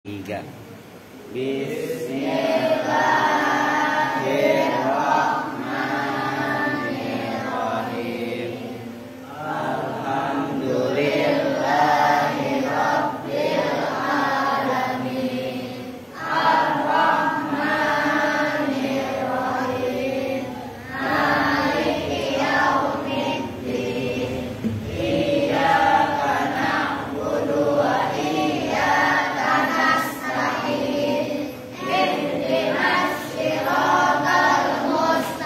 Tiga. Bismillahirrahmanirrahim. Alhamdulillahirabbil alamin. Ar-Rahmanirrahim. Maliki yaumiddin. Iyyaka na'budu wa iyyaka nasta'in. Ihdinas siratal mustaqim.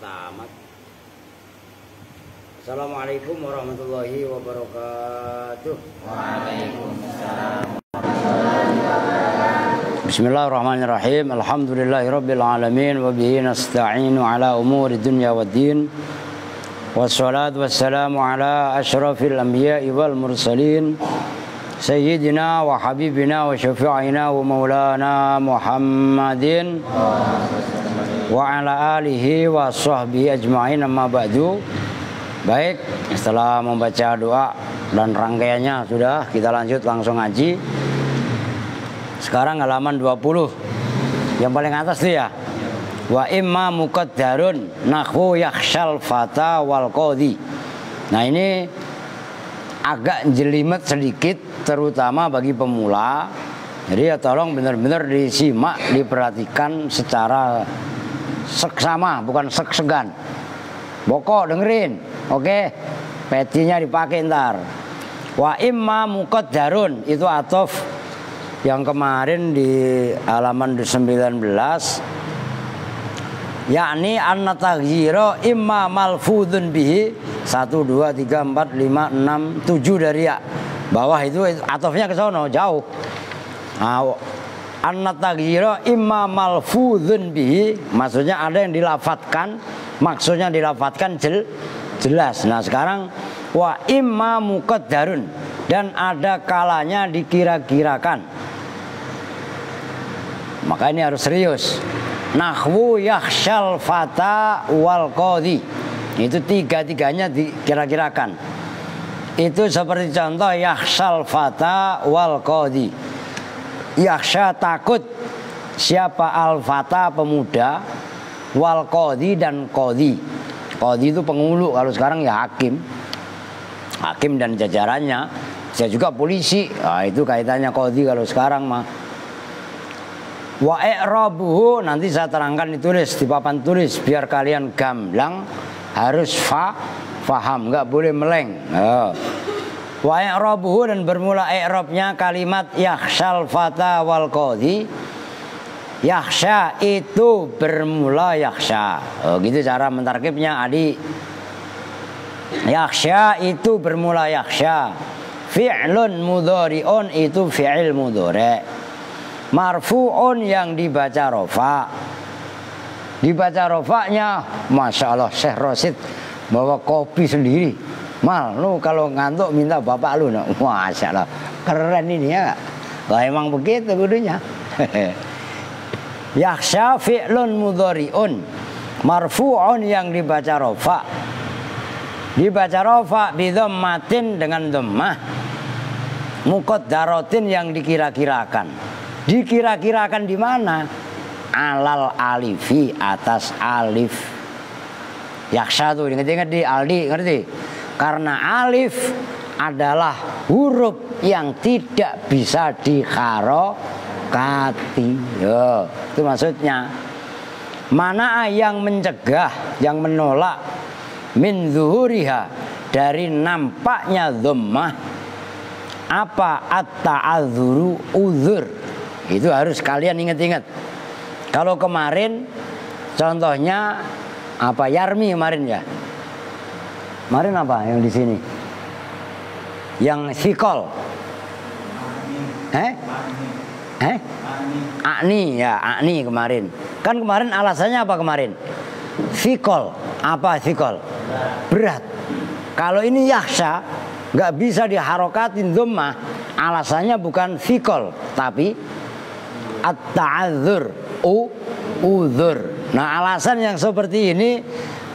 tamat. Assalamualaikum warahmatullahi wabarakatuh. Waalaikumsalam. Bismillahirrahmanirrahim. Alhamdulillahirabbil alamin wa bihi nasta'inu ala umuri dunya waddin. Wassalatu wassalamu ala asyrafil anbiya'i wal mursalin sayyidina wa habibina wa syafi'ina wa maulana Muhammadin wa ala alihi wa sahbihi ajma'in, amma ba'du. Baik, setelah membaca doa dan rangkaiannya sudah, kita lanjut langsung ngaji. Sekarang halaman 20 yang paling atas tuh ya. Wa imma muqaddarun nahwu yakhshal fata wal qadhi. Nah, ini agak jelimet sedikit terutama bagi pemula. Jadi ya tolong benar-benar disimak, diperhatikan secara seksama, bukan sek-segan. Bokok dengerin. Oke. Petinya dipakai ntar. Wa imma muqaddarun itu atof yang kemarin di halaman 19, yakni anna taghyira imma malfudun bihi 1 2 3 4 5 6 7 dari ya. Bawah itu atofnya ke sono jauh. Anna taghyira imma malfudun bihi, maksudnya ada yang dilafatkan, maksudnya dilafatkan jelas. Nah, sekarang wa imma muqaddarun, dan ada kalanya dikira-kirakan. Maka ini harus serius. Nahwu yakhshal fata wal qadhi, itu tiga-tiganya dikira-kirakan. Itu seperti contoh yakhshal fata wal qadhi. Yakhsha takut siapa, al fata pemuda, wal qadhi dan qadhi. Qadhi itu penghulu, kalau sekarang ya hakim. Hakim dan jajarannya. Bisa juga polisi. Nah, itu kaitannya qadhi kalau sekarang mah. Wa i'rabuhu, nanti saya terangkan ditulis di papan tulis biar kalian gamblang, harus faham, nggak boleh meleng. Wa i'rabuhu, dan bermula i'rabnya kalimat yakhshal fata wal qadhi. Yakhsha itu bermula yakhsha. Gitu cara mentarkibnya adik. Yakhsha itu bermula yakhsha. Fi'lun mudhari'un itu fi'il mudhari'. Marfu'un yang dibaca rofa. Dibaca rofanya, Masya Allah, Syekh Rosid bawa kopi sendiri. Mal, lu kalau ngantuk minta bapak lu. Masya Allah, keren ini ya. Wah, emang begitu kudunya. Yakhsha fi'lun mudhari'un, marfu'un yang dibaca rofa. Dibaca rofa bidhammatin dengan dhammah, muqaddaratin yang dikira-kirakan. Dikira-kirakan di mana? Alal alifi, atas alif. Yakhsha tuh ingat-ingat di Aldi, ngerti? Karena alif adalah huruf yang tidak bisa diharokati. Yo, itu maksudnya. Mana yang mencegah, yang menolak min zuhuriha, dari nampaknya dhammah, apa? At-ta'adzuru, uzur. Itu harus kalian ingat-ingat. Kalau kemarin contohnya apa? Yarmi kemarin ya. Kemarin apa yang di sini? Yang sikol. Akni ya, akni kemarin. Kan kemarin alasannya apa kemarin? Sikol. Apa sikol? Berat. Kalau ini yakhsha, nggak bisa diharokatin dhammah. Alasannya bukan sikol, tapi at-ta'adzur, uzur. Nah, alasan yang seperti ini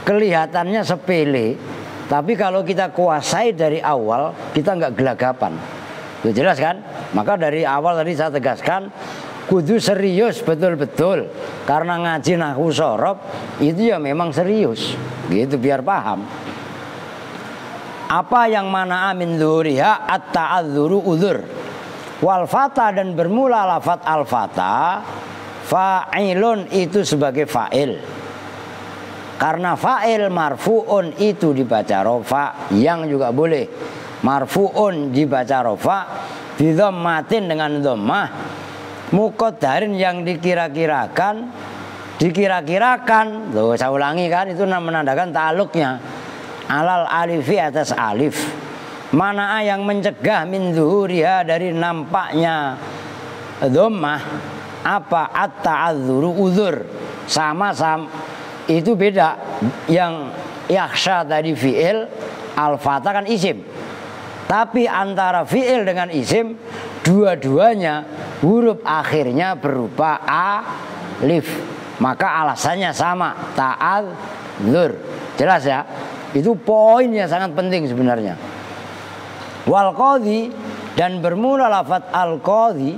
kelihatannya sepele, tapi kalau kita kuasai dari awal, kita nggak gelagapan. Itu jelas kan? Maka dari awal tadi saya tegaskan, kudu serius betul-betul. Karena ngaji nahwu shorof itu ya memang serius. Gitu biar paham. Apa yang mana min dzuriha at-ta'adzuru uzur. Wal fata, dan bermula lafat al fata, fa'ilun itu sebagai fa'il. Karena fa'il marfu'un itu dibaca rofa, yang juga boleh marfu'un dibaca rofa, bidhammatin dengan dhammah, muqaddarin yang dikira-kirakan, dikira-kirakan. Tuh saya ulangi kan, itu menandakan ta'alluqnya. Alal alifi atas alif. Mana yang mencegah min zuhuriha dari nampaknya dhammah apa at-ta'adzuru uzur. Sama-sama itu beda. Yang yakhsha tadi fi'il, al-fatha kan isim. Tapi antara fi'il dengan isim, dua-duanya huruf akhirnya berupa alif. Maka alasannya sama, ta'adzur. Jelas ya? Itu poin yang sangat penting sebenarnya. Wal qadhi, dan bermula lafaz al qadhi,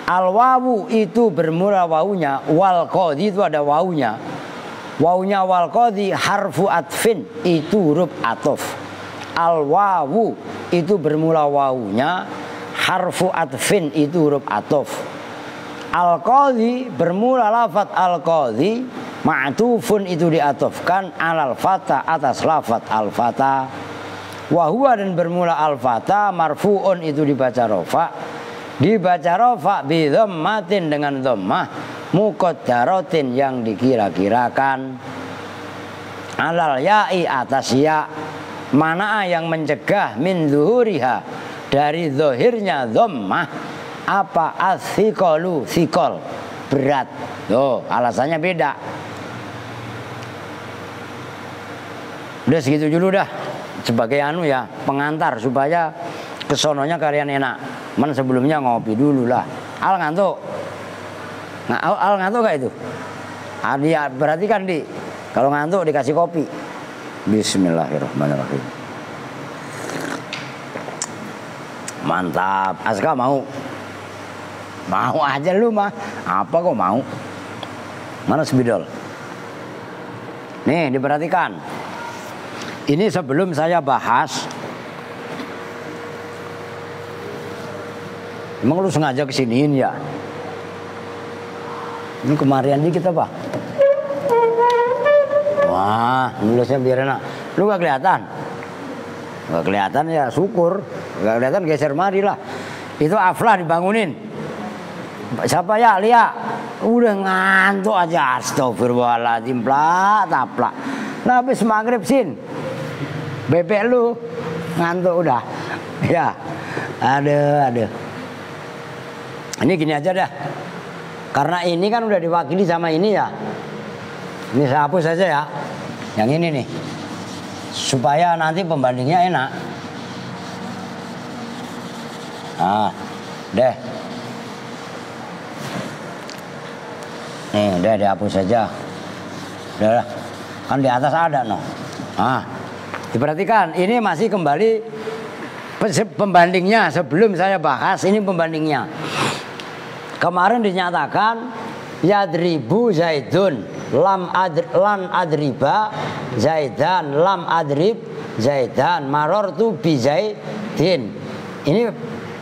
al wawu itu bermula wawunya, wal qadhi itu ada wawunya. Wawunya wal qadhi harfu atfin, itu huruf atof. Al wawu itu bermula wawunya, harfu atfin itu huruf atof. Al qadhi bermula lafaz al qadhi, ma'tufun itu diatofkan alal fata atas lafaz al fata. Wahua, dan bermula al fata marfuun itu dibaca rofa. Dibaca rofa bi dhammatin dengan dhammah muqaddaratin yang dikira-kirakan. Alal ya'i atas ya. Mana yang mencegah min zuhuriha dari zahirnya dhammah apa as-thiqalu, thiqal, berat. Tuh, alasannya beda. Udah segitu dulu dah. Sebagai pengantar supaya kesononya kalian enak. Man sebelumnya ngopi dulu lah. Al ngantuk. Nah, Al ngantuk gak itu? Ya, berarti kan kalau ngantuk dikasih kopi. Bismillahirrahmanirrahim. Mantap. Aska mau? Mau aja lu mah. Apa kok mau? Mana spidol? Nih diperhatikan. Ini sebelum saya bahas. Emang lu sengaja kesiniin ya? Ini kemarian dikit apa? Wah, nulisnya biar enak. Lu gak kelihatan? Gak kelihatan ya syukur. Gak kelihatan geser mari lah. Itu Aflah dibangunin. Siapa ya? Lia. Udah ngantuk aja. Astagfirullahaladzim. Taplak. Nah habis maghrib sin. Bebek lu ngantuk udah. Ya. Aduh. Ini gini aja dah. Karena ini kan udah diwakili sama ini ya. Ini saya hapus saja ya. Yang ini nih. Supaya nanti pembandingnya enak. Nah, deh. Nih, udah dihapus saja. Udah. Kan di atas ada no. Nah, diperhatikan, ini masih kembali pembandingnya sebelum saya bahas ini pembandingnya. Kemarin dinyatakan yadribu zaidun lan adriba zaidan lam adrib zaidan marortu bi zaidin. Ini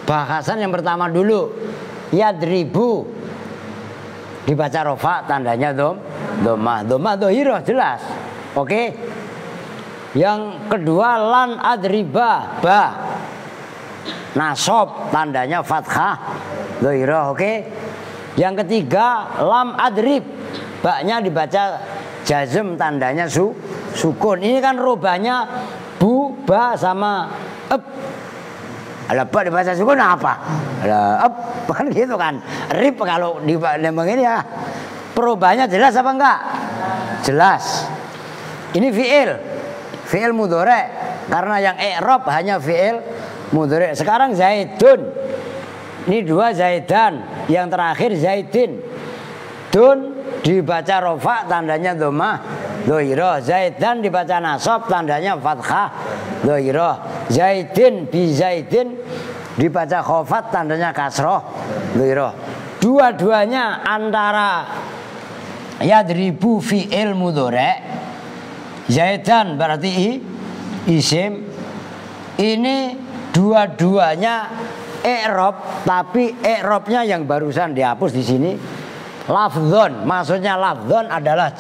bahasan yang pertama dulu. Yadribu dibaca rofa tandanya dhammah dhahirah jelas. Oke. Yang kedua lan adriba ba nasab tandanya fathah dhahirah. Oke. Yang ketiga lam adrib baknya dibaca jazm tandanya sukun. Ini kan rubahnya bu ba sama ep. Ada ba dibaca sukun apa? Ada ep kan gitu kan. Rib kalau di ini ya. Perubahannya jelas apa enggak? Jelas. Ini fi'il mudhari karena yang i'rab hanya fi'il mudhari. Sekarang zaidun. Ini dua zaidan, yang terakhir zaidin. Dun dibaca rofa tandanya dhammah dhahirah. Zaidan dibaca nasab tandanya fathah dhahirah. Zaidin bi zaidin dibaca khafat tandanya kasroh dhahirah. Dua-duanya antara yadribu fi'il mudhari, zaidan berarti isim. Ini dua-duanya i'rab, tapi i'rabnya yang barusan dihapus di sini lafdzon. Maksudnya lafdzon adalah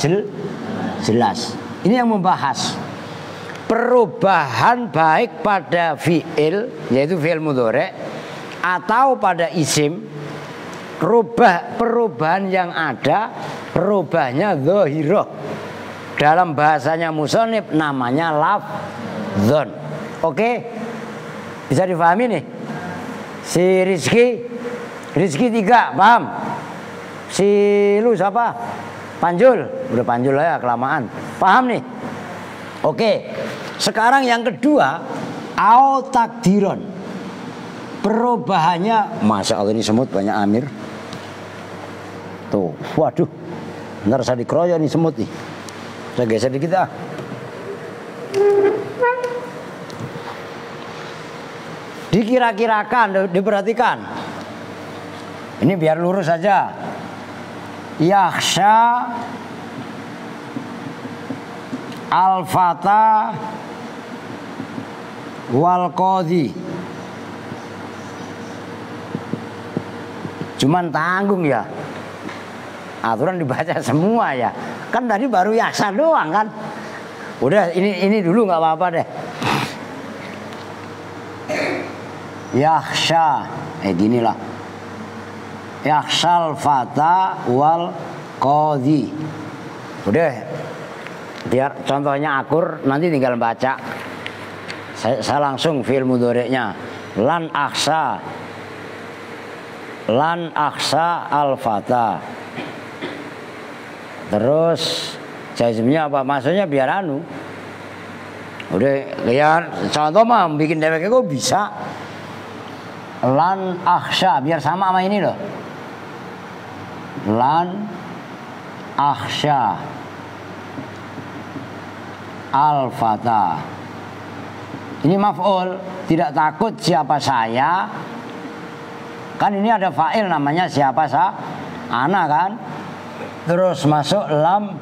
jelas. Ini yang membahas perubahan baik pada fi'il yaitu fi'il mudhari atau pada isim. Perubahan yang ada Rubahnya dhahirah. Dalam bahasanya musonib namanya lafdzon. Oke? Bisa difahami nih? Si Rizki 3, paham? Si lu siapa? Panjul. Udah Panjul ya, kelamaan. Paham nih? Oke. Sekarang yang kedua, au takdiron. Perubahannya, Masya Allah ini semut banyak Amir. Tuh, waduh. Ntar saya dikeroyok nih semut nih. Saya geser dikit ah. Dikira-kirakan, diperhatikan. Ini biar lurus saja. Yakhsha al-fata wal qadhi. Cuman tanggung ya. Aturan dibaca semua ya. Kan tadi baru yakhsha doang kan. Udah ini dulu nggak apa-apa deh. Yakhsha, gini lah. Yakhshal fata wal qadhi. Udah, biar contohnya akur, nanti tinggal baca. Saya langsung fi'il mudhari'nya. Lan akhsa al fata. Terus jazmnya apa? Maksudnya biar anu. Udah, ya contoh mah bikin DWK kok bisa. Lan akhsha biar sama ini loh. Lan akhsha al fata. Ini maf'ul, tidak takut siapa saya. Kan ini ada fa'il namanya siapa ana kan. Terus masuk lam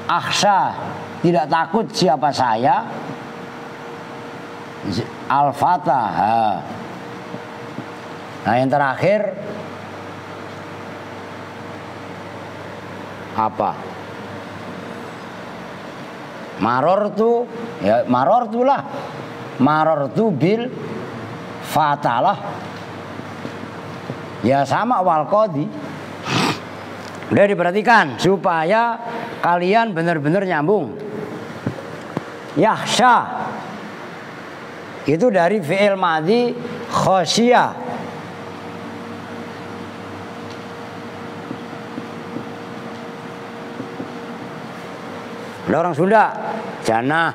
akhsha, tidak takut siapa saya. Al-Fatah. Nah yang terakhir apa? Marortu, ya marortu lah. Marortu bil fatalah. Ya sama wal qadhi. Udah diperhatikan supaya kalian benar-benar nyambung. Yakhsha itu dari fi'il madhi khosya. Ada orang Sunda, jana,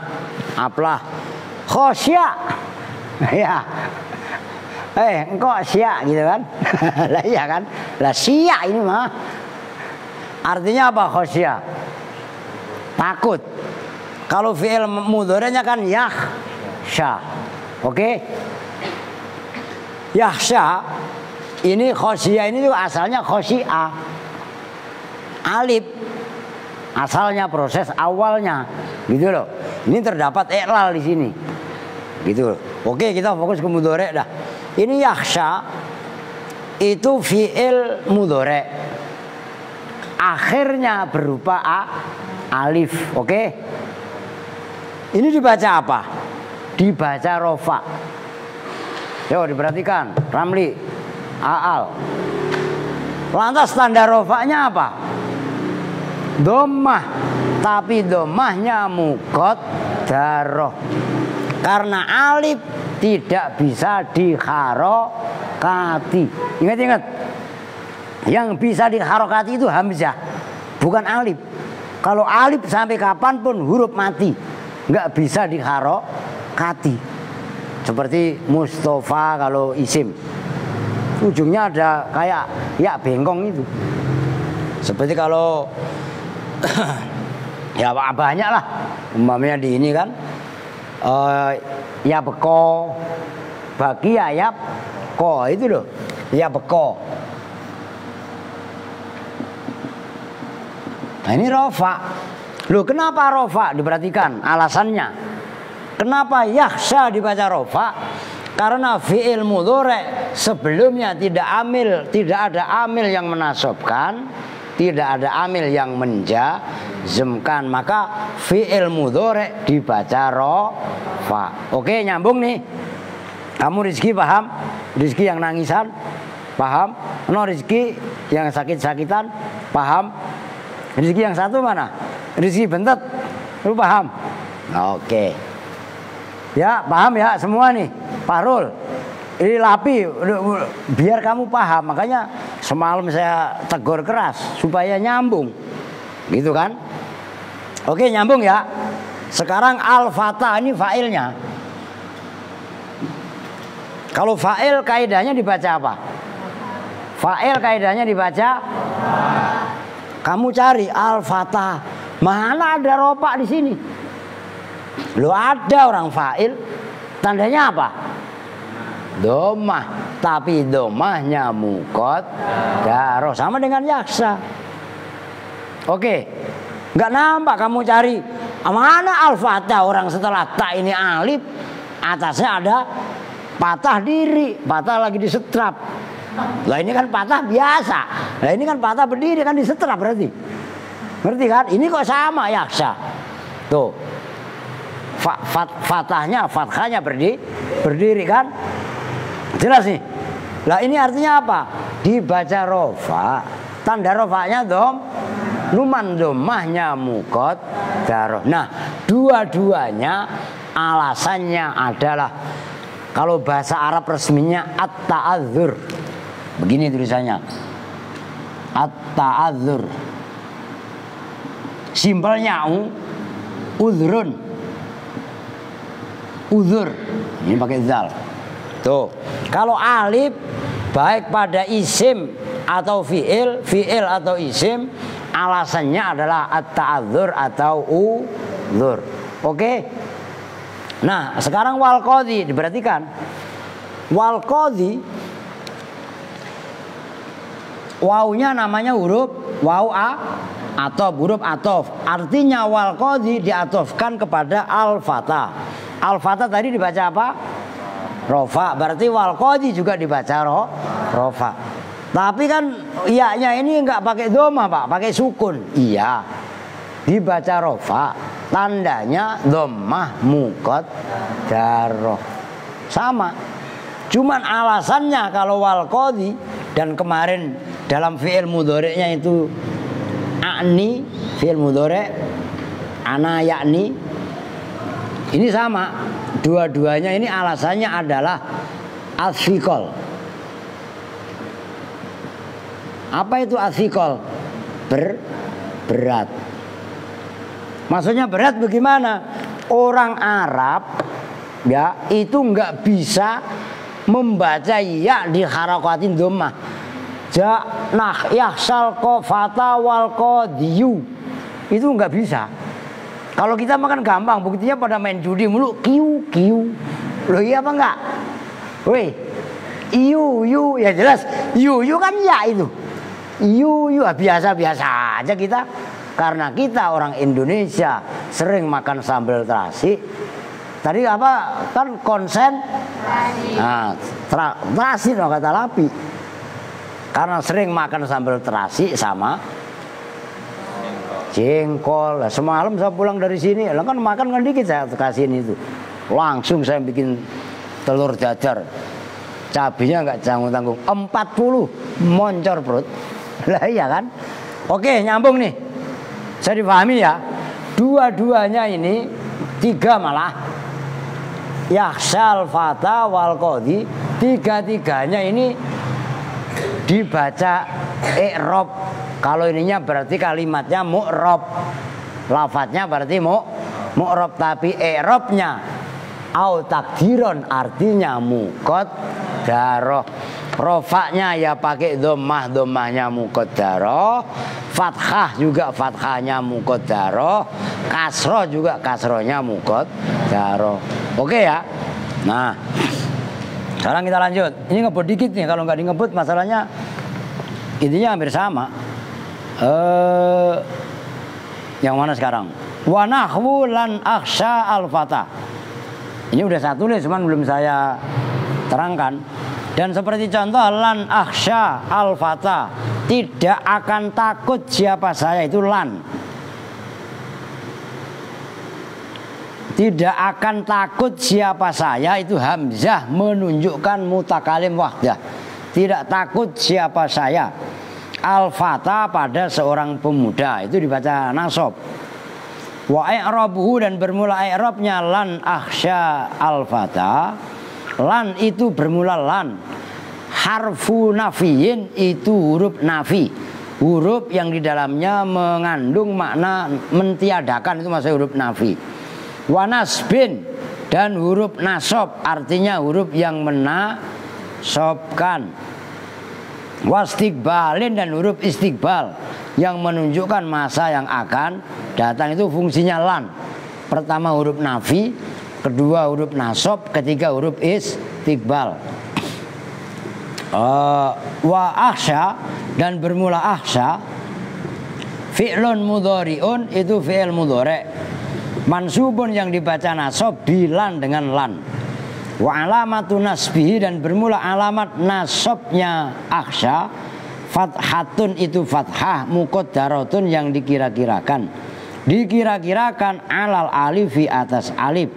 aplah, khosya. Ya. Engkau sia gitu kan. Lah iya kan. Lah sia ini mah. Artinya apa khosya? Takut. Kalau fi'il mudhari'nya kan yakhsha. Oke? Yakhsha ini khosya ini juga asalnya khosya. Alif asalnya proses awalnya gitu loh. Ini terdapat i'lal di sini. Gitu loh. Oke, kita fokus ke mudhari' dah. Ini yakhsha itu fi'il mudhari'. Akhirnya berupa alif. Oke? Ini dibaca apa? Dibaca rofa. Yo diperhatikan, Ramli, Aal. Lantas tanda rofanya apa? Dhammah. Tapi dhammahnya muqaddarah. Karena alif tidak bisa diharokati. Ingat-ingat. Yang bisa diharokati itu hamzah, bukan alif. Kalau alif sampai kapanpun huruf mati, nggak bisa diharokati. Seperti Mustafa kalau isim, ujungnya ada kayak ya bengkong itu. Seperti kalau ya banyak lah, umpamanya di ini kan. Ya beko, bagi ayat ko itu loh, ya beko. Nah ini rofa. Loh kenapa rofa? Diperhatikan alasannya. Kenapa yakhsha dibaca rofa? Karena fi'il mudhari' sebelumnya tidak ada amil yang menasabkan, tidak ada amil yang menjazmkan, maka fi'il mudhari' dibaca rofa. Oke, nyambung nih. Kamu Rizki paham? Rizki yang nangisan? Paham? No rezeki yang sakit-sakitan, paham? Rezeki yang satu mana? Rezeki bentet, lu paham? Oke. Ya, paham ya semua nih, Pak Rul. Ini Lapi, biar kamu paham. Makanya semalam saya tegur keras supaya nyambung, gitu kan? Oke, nyambung ya. Sekarang al-fatah ini fa'ilnya. Kalau fa'il kaidahnya dibaca apa? Fa'il kaidahnya dibaca. Kamu cari al-fatah. Mana ada ropa di sini? Lo ada orang fa'il. Tandanya apa? Domah. Tapi domahnya mukot daroh. Sama dengan yaksa. Oke. Nggak nampak kamu cari. Mana al-fatah orang setelah tak ini alif. Atasnya ada patah diri, patah lagi disetrap. Lah ini kan patah biasa. Lah ini kan patah berdiri kan disetrap berarti. Ngerti kan? Ini kok sama yaksa. Tuh. Fathahnya berdiri kan? Jelas nih. Lah ini artinya apa? Dibaca rofa. Tanda rofanya dom. Luman domahnya mukot daroh. Nah, dua-duanya alasannya adalah kalau bahasa Arab resminya at-ta'adzur. Begini tulisannya. At-ta'adzur. Simpelnya udhrun. Uzur. Ini pakai zal. Tuh. Kalau alif baik pada isim atau fi'il atau isim, alasannya adalah at-ta'adzur atau uzur. Oke? Nah, sekarang wal qadhi diperhatikan. Wal qadhi wawunya namanya huruf waw atau huruf atof. Artinya wal qadhi diatofkan kepada al-fatah. Al-fatah tadi dibaca apa? Rofa. Berarti wal qadhi juga dibaca rofa. Tapi kan iya-nya ini enggak pakai doma, Pak, pakai sukun. Iya. Dibaca rofa. Tandanya dhammah mukot daroh. Sama. Cuman alasannya kalau wal qadhi dan kemarin dalam fi'il mudhari'nya itu a'ni, fi'il mudhari' ana yakni. Ini sama. Dua-duanya ini alasannya adalah asfikol. Apa itu asfikol? Berat. Maksudnya berat bagaimana? Orang Arab ya itu nggak bisa membaca ya di harakatin dhammah. Ja nah yahsal qafata wal qadiyu. Itu nggak bisa. Kalau kita makan gampang, buktinya pada main judi mulu kiu. Loh iya apa enggak? Woi. Yu ya jelas. Yu kan ya itu. Yu biasa-biasa aja kita. Karena kita orang Indonesia sering makan sambal terasi. Tadi apa kan konsen? Nah, terasi no kata Lapi. Karena sering makan sambal terasi sama jengkol. Semalam saya pulang dari sini, lah kan makan kan dikit saya kasihin itu. Langsung saya bikin telur dadar. Cabenya nggak tanggung-tanggung. 40 moncor perut. Lah iya kan? Oke, nyambung nih. Saya dipahami ya. Dua-duanya ini tiga malah. Yahsal fata wal qadhi. Tiga-tiganya ini dibaca i'rab. Kalau ininya berarti kalimatnya mu'rab. Lafadznya berarti mu'rab. Tapi i'rabnya au takdiron artinya mukot daroh. Rofaknya ya pakai dhammah, dhammahnya muqaddarah. Fathah juga fathahnya muqaddarah. Kasroh juga kasrohnya muqaddarah. Oke ya. Nah, sekarang kita lanjut. Ini ngebut dikit nih, kalau nggak ngebut masalahnya intinya hampir sama. Yang mana sekarang? Wa nahwu lan akhsha al-fatah. Ini udah satu nih, cuman belum saya terangkan. Dan seperti contoh lan akhsha al-fatah, tidak akan takut siapa saya, itu lan. Tidak akan takut siapa saya, itu hamzah menunjukkan mutakalim wahdah. tidak takut siapa saya. Al-fata pada seorang pemuda, itu dibaca nasab. Wa i'rabuhu dan bermula i'rabnya lan akhsya al-fata. Lan itu bermula lan. Harfu nafiyin itu huruf nafi. Huruf yang di dalamnya mengandung makna mentiadakan, itu maksud huruf nafi. Wa nasbin dan huruf nasab artinya huruf yang menasobkan. Wastiqbalin dan huruf istiqbal yang menunjukkan masa yang akan datang, itu fungsinya lan. Pertama huruf nafi, kedua huruf nasab, ketiga huruf istiqbal. Wa akhsya dan bermula akhsya fi'lun mudhari'un itu fi'il mudhari'. Mansubun yang dibaca nasab bilan dengan lan. Wa alamatu nasbihi dan bermula alamat nasabnya akhsya fathatun itu fathah muqaddaratun yang dikira-kirakan. Dikira-kirakan alal alifi atas alif.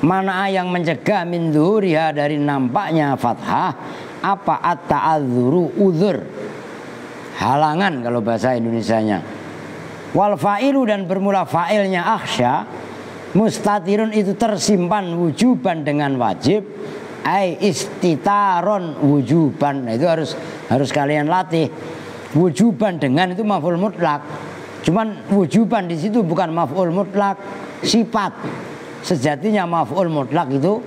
Mana yang mencegah min dhuhuriha dari nampaknya fathah apa at-ta'adzuru uzur. Halangan kalau bahasa Indonesianya. Wal fa'ilu dan bermula fa'ilnya akhsya mustatirun itu tersimpan wujuban dengan wajib, ai istitaron wujuban. Nah, itu harus kalian latih. Wujuban dengan itu maf'ul mutlak. Cuman wujuban di situ bukan maf'ul mutlak, sifat. Sejatinya maf'ul mutlak itu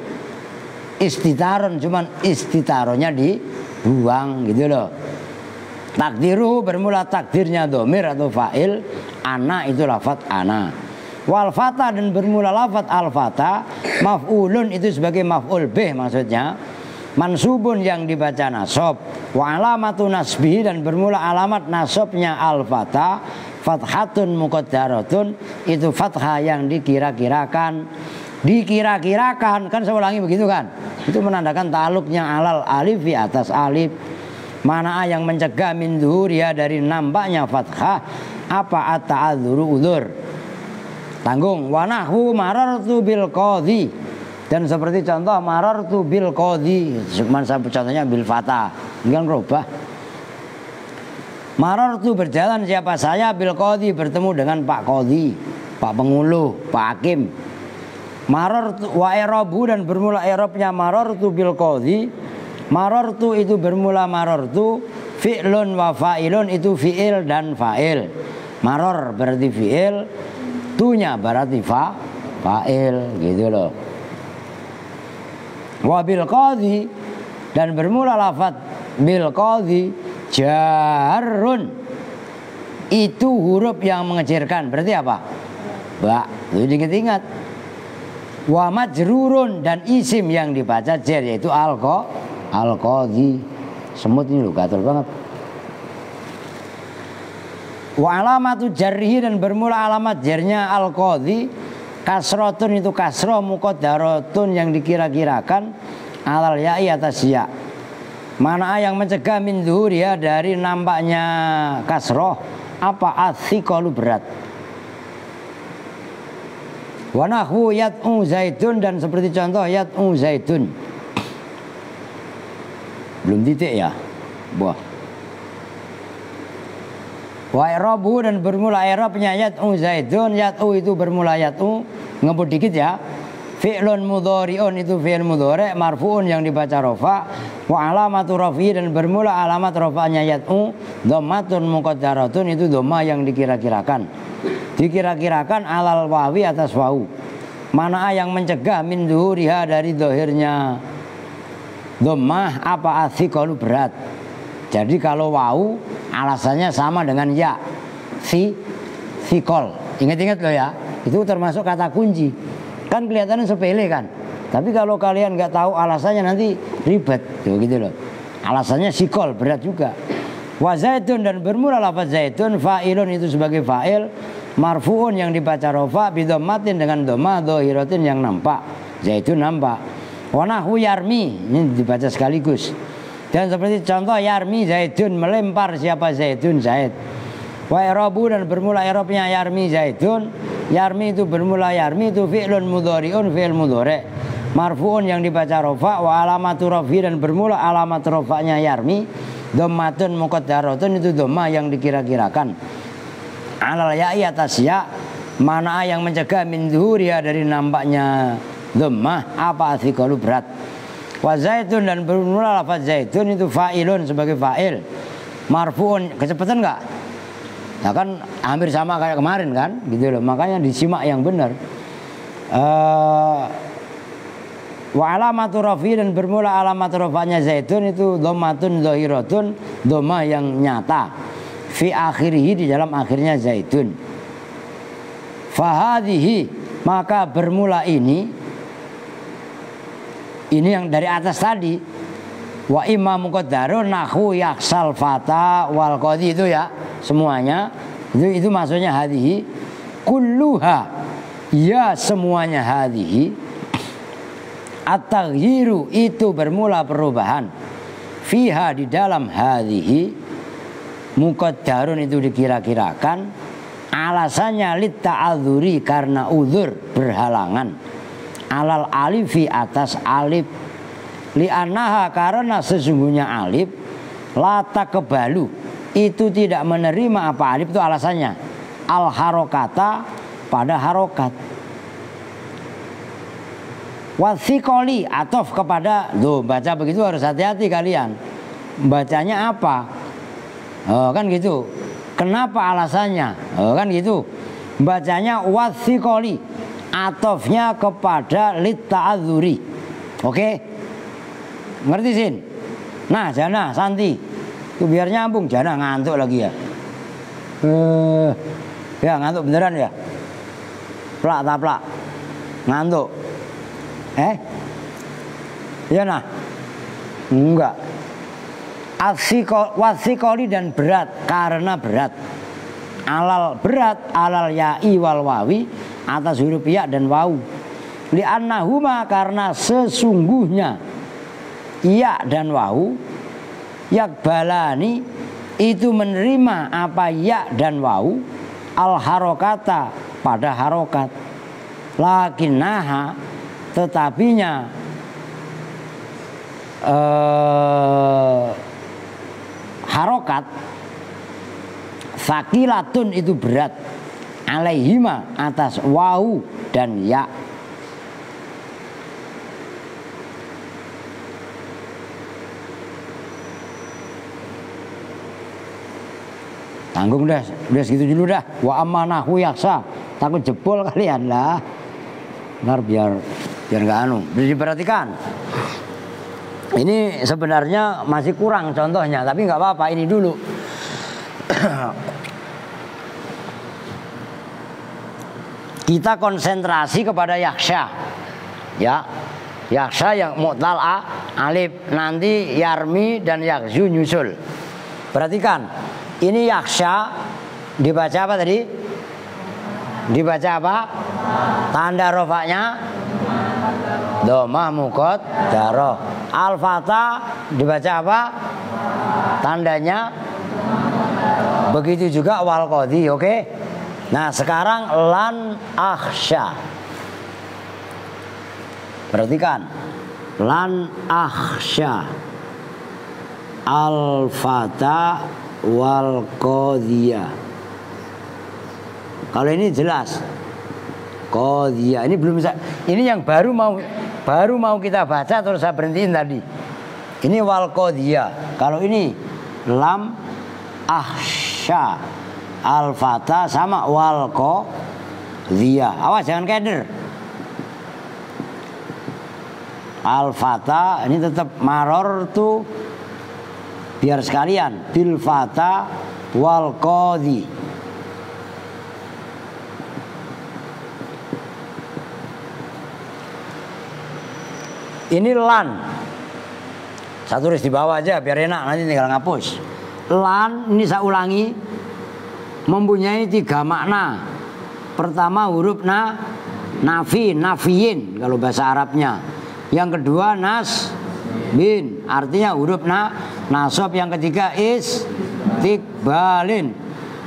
istitaron, cuman istitaronnya dibuang gitu loh. Takdiru bermula takdirnya domir atau fa'il, ana itu lafadz ana. Wal fata dan bermula lafadz al fata maf'ulun itu sebagai maf'ul bih maksudnya. Mansubun yang dibaca nasab. Wa alamatu nasbihi dan bermula alamat nasabnya al fata fathatun muqaddaratun itu fathah yang dikira-kirakan. Dikira-kirakan kan saya ulangi begitu kan. Itu menandakan ta'alluqnya alal alif di atas alif. Mana yang mencegah min dhuhuriya dari nampaknya fathah apa at-ta'adzuru udzur. Tanggung wa nahwu marartu bil qadhi dan seperti contoh marartu bil qadhi, cuman contohnya bil fatah, enggak ngerubah. Marartu berjalan siapa saya bil qadhi bertemu dengan Pak Qadhi, Pak Pengulu, Pak Hakim. Marartu wa i'rabu dan bermula i'rabnya marartu bil qadhi. Marartu itu bermula marartu, fi'lun wa fa'ilun itu fi'il dan fa'il. Maror berarti fi'il, tunya berarti fa'il gitu loh. Wa bil qadhi dan bermula lafaz bil qadhi jarun itu huruf yang mengecilkan berarti apa? Ba, itu ingat-ingat. Wa majrurun dan isim yang dibaca jar yaitu al-qadhi. Semut ini loh gatel banget. Wa alamatu jarrihi dan bermula alamat jarnya al-qadhi kasrotun itu kasroh muqaddaratun yang dikira-kirakan alal ya'i atas ya. Mana yang mencegah min dhuhuriya dari nampaknya kasroh apa athiqalu berat. Wa nahwu yad'u zaitun dan seperti contoh yad'u zaitun. Belum titik ya. Wah. Wa i'rabu dan bermula i'rabnya yad'u zaitun, yad'u itu bermula yad'u, ngebut dikit ya. Fi'lun mudhari'un itu fi'il mudhari' marfu'un yang dibaca rafa. Wa alamatu rafi dan bermula alamat rafa'nya yad'u dhammatun muqaddaratun itu dhamma yang dikira-kirakan. Dikira-kirakan alal wawi atas wau. Mana yang mencegah min dhuhuriha dari dohirnya dhammah apa athiqalu berat. Jadi kalau wau alasannya sama dengan ya, thiqal. Ingat-ingat loh ya, itu termasuk kata kunci. Kan kelihatannya sepele kan, tapi kalau kalian nggak tahu alasannya nanti ribet tuh gitu loh. Alasannya sikol berat juga. Wa zaitun dan bermula lafaz zaitun fa'ilun itu sebagai fa'il marfu'un yang dibaca rafa bidhammatin dengan dhamma dhahiratin yang nampak. Zaitun nampak. Wa nahwu yarmi ini dibaca sekaligus. Dan seperti contoh yarmi zaitun melempar siapa zaitun zaid. Wa i'rabu dan bermula i'rabnya yarmi zaitun. Yarmi itu bermula yarmi itu fi'lun mudhari'un fi'il mudhari'. marfu'un yang dibaca rofa, wa alamatu rafi dan bermula alamat rofanya yarmi, dhammatun muqaddaratun itu dhamma yang dikira-kirakan. Alal ya'i atas ya, mana yang mencegah min zuhuriha dari nampaknya dhammah apa athqalu berat. Wa zaitun dan bermula lafaz zaitun itu fa'ilun sebagai fa'il. Marfu'un kecepatan enggak? Nah kan hampir sama kayak kemarin kan, gitu loh. Makanya disimak yang benar. Wa alamatu rafi dan bermula alamat rafanya zaitun itu dhammatun zahiratun, dhamma yang nyata fi akhirih di dalam akhirnya zaitun. Fahadhihi maka bermula ini yang dari atas tadi, wa imma muqaddarun nahu yaksal fata wal qadi itu ya semuanya itu maksudnya hadhihi kulluha ya semuanya hadhihi. At-taghyiru itu bermula perubahan. Fiha di dalam hadhihi muqaddarun itu dikira-kirakan. Alasannya litta'adzuri karena uzur berhalangan. Alal alifi atas alif. Li'annaha karena sesungguhnya alif la taqbalu itu tidak menerima apa alif itu alasannya. Al harokata pada harokat. Wathiqoli atof kepada loh baca begitu harus hati-hati kalian. Bacanya apa? Kan gitu. Kenapa alasannya? Kan gitu. Bacanya wathiqoli atofnya kepada litta'adzuri. Oke? Ngerti Sin? Nah Jana, Santi itu biar nyambung. Jana ngantuk lagi ya. Ya ngantuk beneran ya. Plak taplak ngantuk. Ya nah, enggak. Wathiqoli dan berat karena berat. Alal berat alal ya'i wal wawi atas huruf ya dan wawu. Li'annahuma karena sesungguhnya ya dan wawu yakbalani itu menerima apa ya dan wawu al harokata pada harokat. Lakinnaha tetapinya harokat sakilatun itu berat alaihima atas wawu dan ya. Tanggung dah, udah segitu dulu dah. Wa amanahu yaksa, takut jebol kalian lah. Benar biar nggak anu. Diperhatikan. Ini sebenarnya masih kurang contohnya, tapi nggak apa-apa. Ini dulu. Kita konsentrasi kepada yaksha, ya, yaksha yang mu'tal a, alif, nanti yarmi dan yakzu nyusul. Perhatikan, ini yaksha dibaca apa tadi? Dibaca apa? Tanda rofaknya dhammah muqaddarah. Al-fatah dibaca apa? Tandanya begitu juga wal qadhi, oke? Nah, sekarang lan akhsha. Perhatikan. Lan akhsha. Al-fatah wal qadhiyah. Kalau ini jelas. Qadhiyah ini belum bisa. Ini yang baru mau kita baca terus saya berhentiin tadi. Ini wal qadhiyah. Kalau ini lam ahsya al-fatah sama wal qadhiyah. Awas jangan keder. Al-fatah ini tetap maror tuh biar sekalian bil fatah wal qadhi. Ini lan. Saya tulis di bawah aja biar enak, nanti tinggal ngapus. Lan ini saya ulangi mempunyai 3 makna. Pertama huruf nafi, nafiin kalau bahasa Arabnya. Yang kedua nasbin, artinya huruf nasab. Yang ketiga istiqbalin.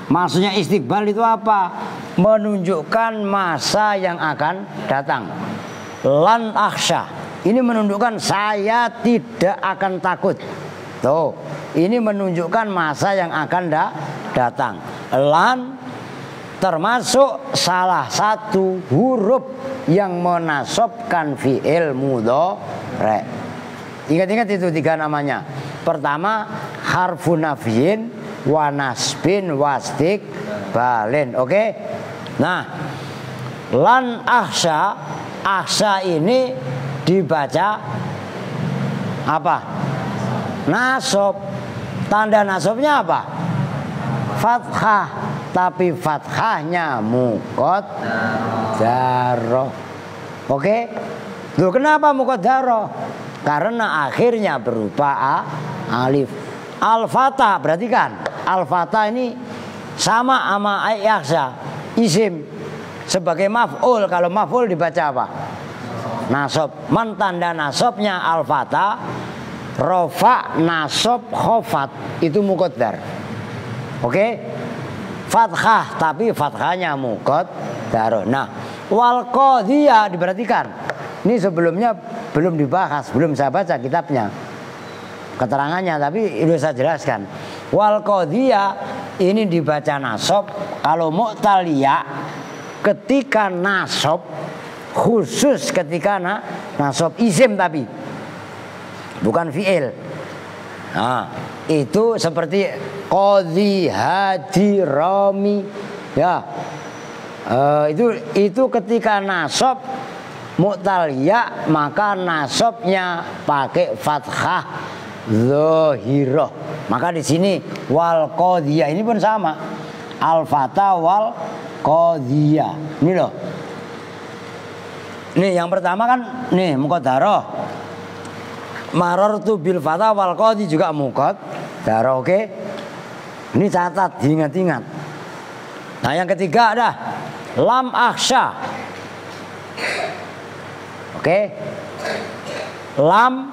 Maksudnya istiqbal itu apa? Menunjukkan masa yang akan datang. Lan akhsha. Ini menunjukkan saya tidak akan takut. Tuh, ini menunjukkan masa yang akan datang. Lan termasuk salah satu huruf yang menasabkan fi'il mudhari. Ingat-ingat itu 3 namanya. Pertama harfun nafyin wa nasbin wastiqbalin. Oke? Nah, lan akhsha, akhsha ini dibaca apa? Nasab. Tanda nasabnya apa? Fathah. Tapi fathahnya muqaddarah. Oke? Loh, kenapa muqaddarah? Karena akhirnya berupa alif. Al-fatah, perhatikan. Al-fatah ini sama sama akhsha, isim sebagai maf'ul. Kalau maf'ul dibaca apa? Nasab. Man tanda nasabnya al-fatah, rofa, nasab, khofat, itu muqaddar. Oke? Fathah, tapi fathahnya muqaddar. Nah, wal qadhiyah, diperhatikan. Ini sebelumnya belum dibahas, belum saya baca kitabnya, keterangannya, tapi sudah saya jelaskan. Wal qadhiyah ini dibaca nasab. Kalau mu'taliyah ketika nasab, khusus ketika nasab isim tapi bukan fi'il. Nah, itu seperti qadhi, hadi, rami, ya. Itu ketika nasab mu'taliyah, maka nasabnya pakai fathah zahirah. Maka di sini wal qadhiyah ini pun sama. Al-fatah wal qadhiyah. Ini loh. Nih yang pertama kan nih muqaddarah. Marartu bil fatah wal qadhi juga muqaddarah. Oke? Ini catat, diingat-ingat. Nah, yang ketiga ada lam akhsha. Oke? Lam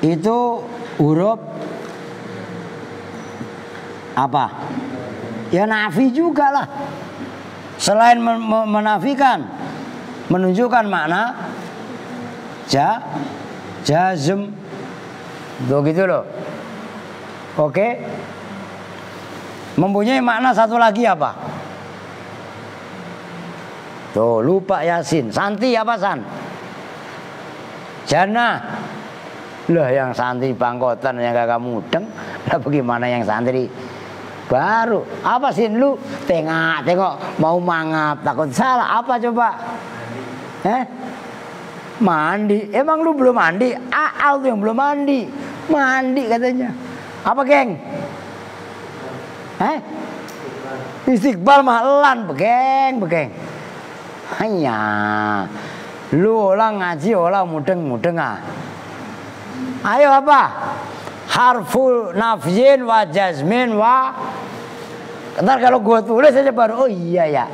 itu huruf apa? Ya nafi juga lah. Selain menafikan, menunjukkan makna jazm. Begitu loh. Oke? Mempunyai makna satu lagi apa? Tuh, lupa Yasin. Santi apa San? Jana. Loh, yang santri bangkotan yang kakak mudeng. Lah bagaimana yang santri baru? Apa sih lu? Tengok mau mangap, takut salah. Apa coba? Mandi. Emang lu belum mandi? Aal tuh yang belum mandi. Mandi katanya. Apa geng? Istiqbal mahalan, begeng. Hanya lu orang ngaji orang mudeng ah. Ayo apa? Harfu nafyin wa jazmin wa. Ntar kalau gua tulis aja baru, oh iya ya.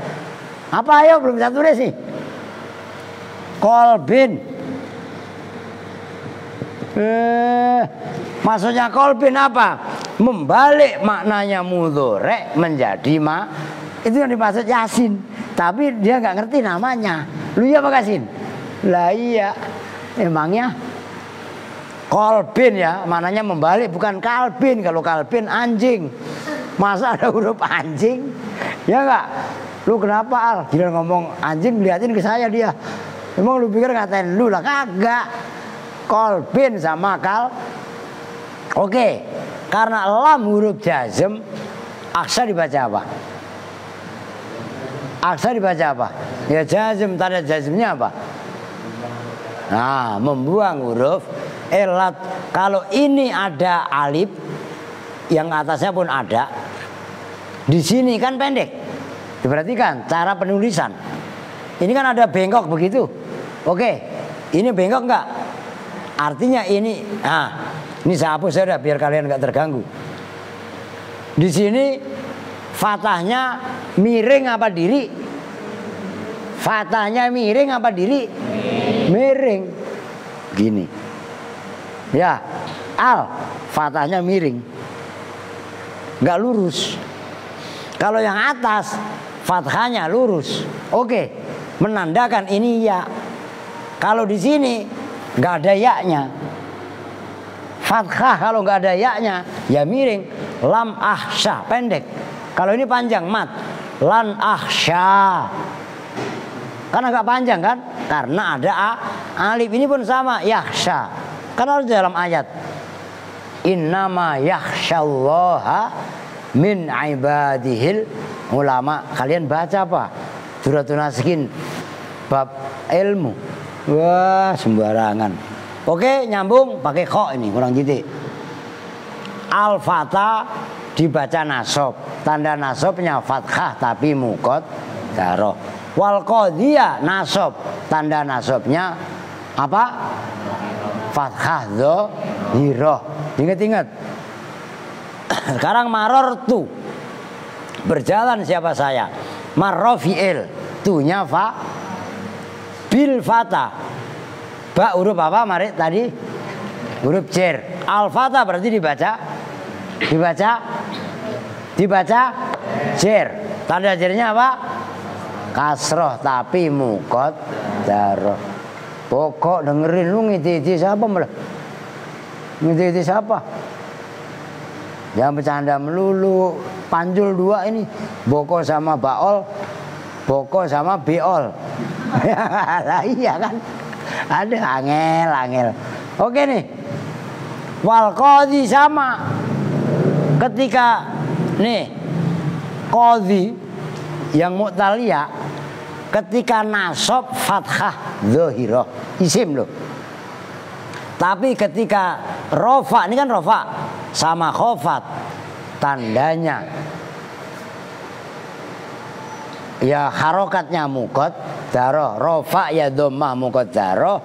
Apa ayo belum saya tulis sih? Kolbin. Maksudnya kolbin apa? Membalik maknanya mudhari menjadi itu yang dimaksud Yasin. Tapi dia nggak ngerti namanya. Lu ya apa Yasin? Lah iya. Emangnya kolbin ya, maknanya membalik, bukan kalbin. Kalau kalbin anjing. Masa ada huruf anjing? Ya enggak? Lu kenapa Al? Gila ngomong anjing, liatin ke saya dia. Emang lu pikir ngatain lu lah? Kagak. Kolbin sama kal. Oke. Karena lam huruf jazm, akhsha dibaca apa? Akhsha dibaca apa? Ya jazm, tanda jazmnya apa? Nah, membuang huruf elat. Kalau ini ada alif, yang atasnya pun ada. Di sini kan pendek. Diperhatikan cara penulisan. Ini kan ada bengkok begitu. Oke, ini bengkok enggak? Artinya ini, ini saya hapus saja biar kalian enggak terganggu. Di sini fathahnya miring apa diri? Fathahnya miring apa diri? Miring. Gini. Ya, al, fathahnya miring. Enggak lurus. Kalau yang atas fathahnya lurus. Oke. menandakan ini ya. Kalau di sini nggak ada ya-nya. Fathah kalau nggak ada ya-nya ya miring. Lam ahsya pendek. Kalau ini panjang mat. Lan ahsya. Karena nggak panjang kan? Karena ada alif. Ini pun sama yakhsha. Karena harus dalam ayat. Innama yakhsyallaha min ibadihil ulama. Kalian baca apa? Suratul Naskin bab ilmu. Wah, sembarangan. Oke, nyambung pakai kho ini kurang titik. Al-Fatah dibaca nasab. Tanda nasabnya fathah tapi mukot daroh. Wal qadhiyah nasab. Tanda nasabnya apa? Fathah dhahirah. Ingat-ingat. Sekarang marortu. Berjalan siapa saya? Marrofi'il. Tunya fa. Bil fatah. Ba huruf apa mari tadi? Huruf jar. Al-fatah berarti dibaca jar. Tanda jarnya apa? Kasroh tapi mukot daroh. Pokok dengerin lu ngiti-ngiti siapa malah? Ngiti-ngiti siapa? Jangan bercanda melulu. Panjul dua ini. Boko sama baol. Boko sama beol. Lah iya kan? Ada angel. Oke nih. Wal qadhi sama. Ketika nih qadhi yang mu'taliyah ketika nasab fathah dhahirah isim loh. Tapi ketika rofa, ini kan rofa sama khofat tandanya ya harokatnya mukot daroh. Rofa ya dhammah mukot daroh.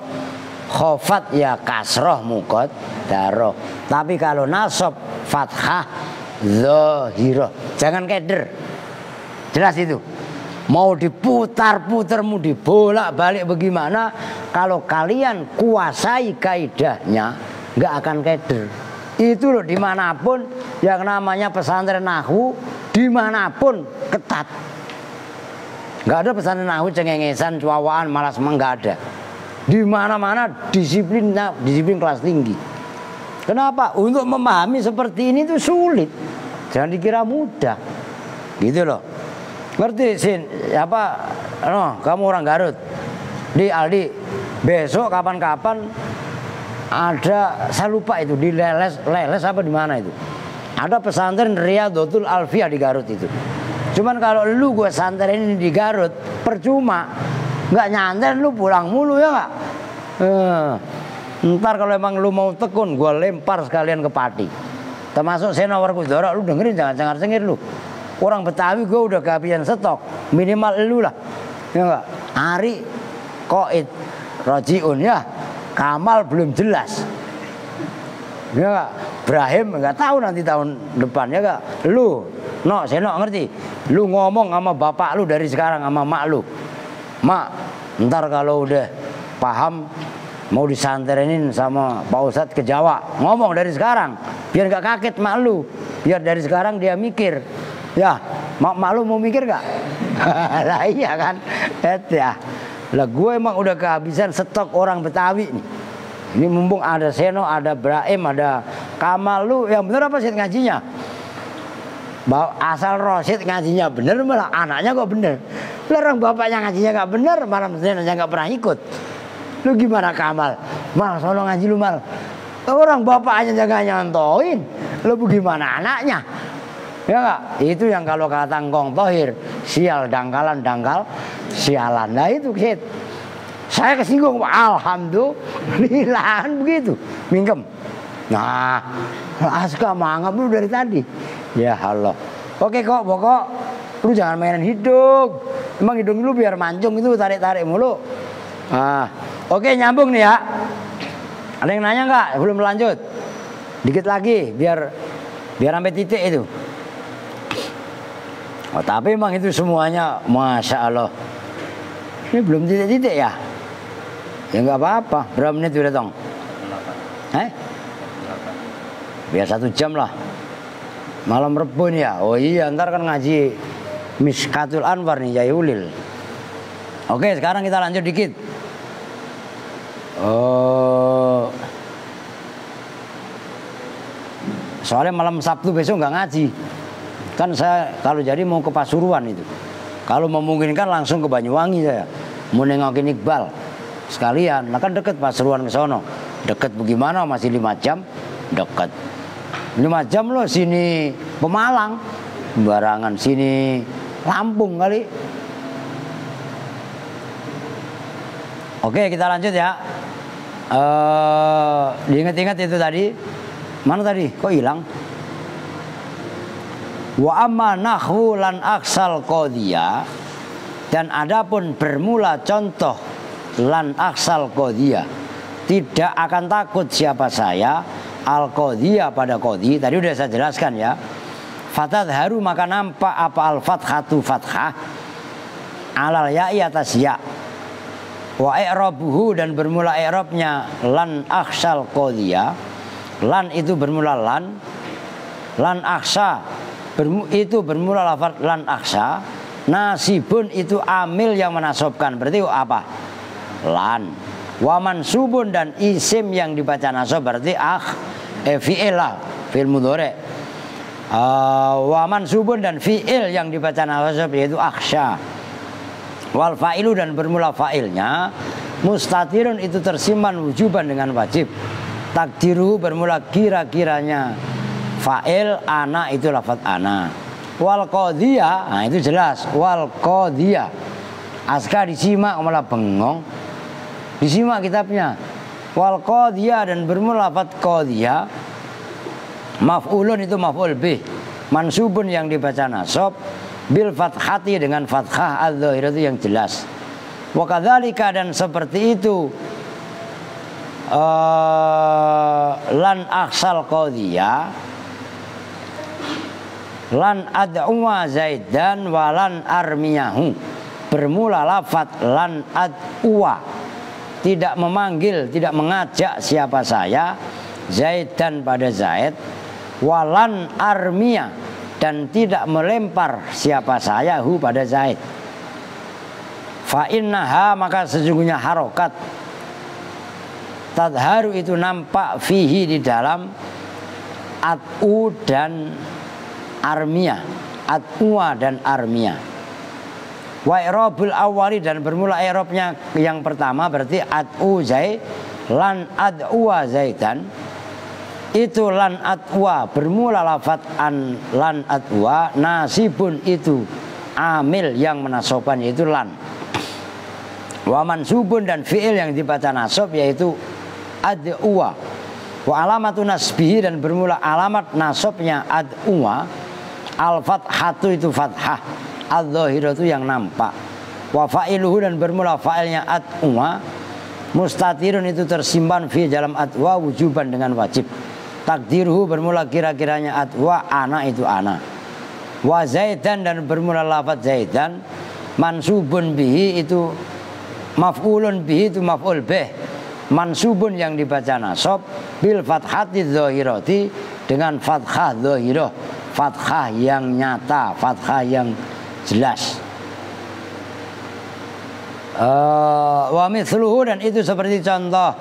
Khofat ya kasroh mukot daroh. Tapi kalau nasab fathah dhahirah. Jangan keder. Jelas itu. Mau diputar-putar, mau dibolak-balik bagaimana, kalau kalian kuasai kaidahnya nggak akan keder. Itu loh, dimanapun yang namanya pesantren nahwu, dimanapun ketat. Nggak ada pesantren nahwu cengengesan, cuawaan, malas nggak ada. Di mana-mana disiplin kelas tinggi. Kenapa? Untuk memahami seperti ini itu sulit. Jangan dikira mudah. Gitu loh. Ngerti Sin? Apa? No, kamu orang Garut. Di Aldi. Besok kapan-kapan ada, saya lupa itu di Leles apa di mana itu. Ada pesantren Riyadhatul Alfiyah di Garut itu. Cuman kalau lu gue santren ini di Garut percuma. Nggak nyanter lu pulang mulu ya nggak? Ntar kalau emang lu mau tekun, gue lempar sekalian ke Pati. Termasuk Seno Werkudara, lu dengerin jangan cengar-cengir lu. Orang Betawi gue udah kehabisan stok, minimal lu lah, ya nggak? Ari, Koid, Rojiun ya, Kamal belum jelas, ya nggak? Ibrahim nggak tahu nanti tahun depan ya nggak? Lu, no, Seno ngerti? Lu ngomong sama bapak lu dari sekarang sama mak lu, mak, ntar kalau udah paham mau disantrenin sama Pak Ustadz ke Jawa, ngomong dari sekarang, biar nggak kaget mak lu, biar dari sekarang dia mikir. Ya, mak lu mau mikir gak? Lah iya kan? Ya. Lah gue emang udah kehabisan stok orang Betawi nih. Ini mumpung ada Seno, ada Ibrahim, ada Kamal, lu yang bener apa sih ngajinya? Asal Rosid ngajinya bener, malah anaknya kok bener. Larang bapaknya ngajinya gak bener, malah Senonya gak pernah ikut. Lu gimana Kamal? Mal, sono ngaji lu mal. Orang bapaknya jangan nyontoin. Lu gimana anaknya? Ya enggak? Itu yang kalau kata Ngkong Thohir, sial dangkalan dangkal sialan. Nah itu Kit. Saya kesinggung, alhamdulillah begitu. Mingkem. Nah, aska mangap lu dari tadi. Ya Allah. Oke kok, pokok lu jangan mainan hidung. Emang hidung lu biar mancung itu tarik-tarik mulu. Ah, oke nyambung nih ya. Ada yang nanya enggak? Belum lanjut. Dikit lagi biar sampai titik itu. Oh, tapi emang itu semuanya Masya Allah. Ini belum titik-titik ya? Ya nggak apa-apa. Berapa menit udah tong? Biar 1 jam lah. Malam Rebun ya. Oh iya ntar kan ngaji Miskatul Anwar nih Yai Ulil. Oke, sekarang kita lanjut dikit. Soalnya malam Sabtu besok nggak ngaji. Kan saya kalau jadi mau ke Pasuruan itu. Kalau memungkinkan langsung ke Banyuwangi saya. Mau nengokin Iqbal sekalian. Nah kan deket Pasuruan ke sono. Deket bagaimana, masih 5 jam? Deket. 5 jam loh, sini Pemalang. Barangan sini Lampung kali. Oke, kita lanjut ya. Diingat-ingat itu tadi. Mana tadi? Kok hilang? Wa amma nahwu lan aksal qadiyah, dan adapun bermula contoh lan aksal qadiyah, tidak akan takut siapa saya al qadiyah pada qadi. Tadi udah saya jelaskan ya. Fatadharu maka nampak apa al fathatu fathah alal ya'i atas ya. Wa i'rabuhu dan bermula i'rabnya lan aksal qadiyah. Lan itu bermula lan aksa itu bermula lafaz lan aksa. Nasibun itu amil yang menasobkan, berarti apa? Lan. Wa mansubun dan isim yang dibaca nasab berarti fi'il lah, fi'il mudhari'. Wa mansubun dan fi'il yang dibaca nasab yaitu aksha. Wal fa'ilu dan bermula fa'ilnya mustatirun itu tersimpan wujuban dengan wajib. Takdiru bermula kira-kiranya fa'il ana itu lafaz ana. Wal qadiyah, nah itu jelas. Wal qadiyah. Aska disimak malah bengong. Disimak kitabnya. Wal qadiyah dan bermula lafaz qadiyah. Maf'ulun itu maf'ul bih. Mansubun yang dibaca nasab bil fathati dengan fathah adz-dzahirah itu yang jelas. Wa kadzalika dan seperti itu lan aksal qadiyah lan ad'uwa zaidan walan armiyahu bermula lafaz lan ad'uwa tidak memanggil, tidak mengajak siapa saya zaidan pada zaid walan armiyah dan tidak melempar siapa saya hu pada zaid. Fa innaha maka sesungguhnya harokat tadharu itu nampak fihi di dalam at'u dan armiyah, at'uwa dan armiyah. Wa i'rabul awwali dan bermula i'rabnya yang pertama berarti at'u zaid lan ad'uwa zaidan. Itu lan at'uwa bermula lafaz an lan at'uwa, nasibun itu amil yang menasobkan yaitu lan. Wa mansubun dan fi'il yang dibaca nasab yaitu ad'uwa. Wa alamatu nasbihi dan bermula alamat nasabnya ad'uwa al fathatu itu fathah, adz-dzahirah itu yang nampak. Wa fa'iluhu dan bermula fa'ilnya ad'uwa mustatirun itu tersimpan fi dalam ad'uwa wujuban dengan wajib. Takdiruhu bermula kira-kiranya ad'uwa ana itu ana. Wa zaidan dan bermula lafaz zaidan mansubun bihi itu maf'ulun bihi itu maf'ul bih. Mansubun yang dibaca nasab bil fathati dzahirati dengan fathah dzahirah, fathah yang nyata, fathah yang jelas. Wa mithluhu dan itu seperti contoh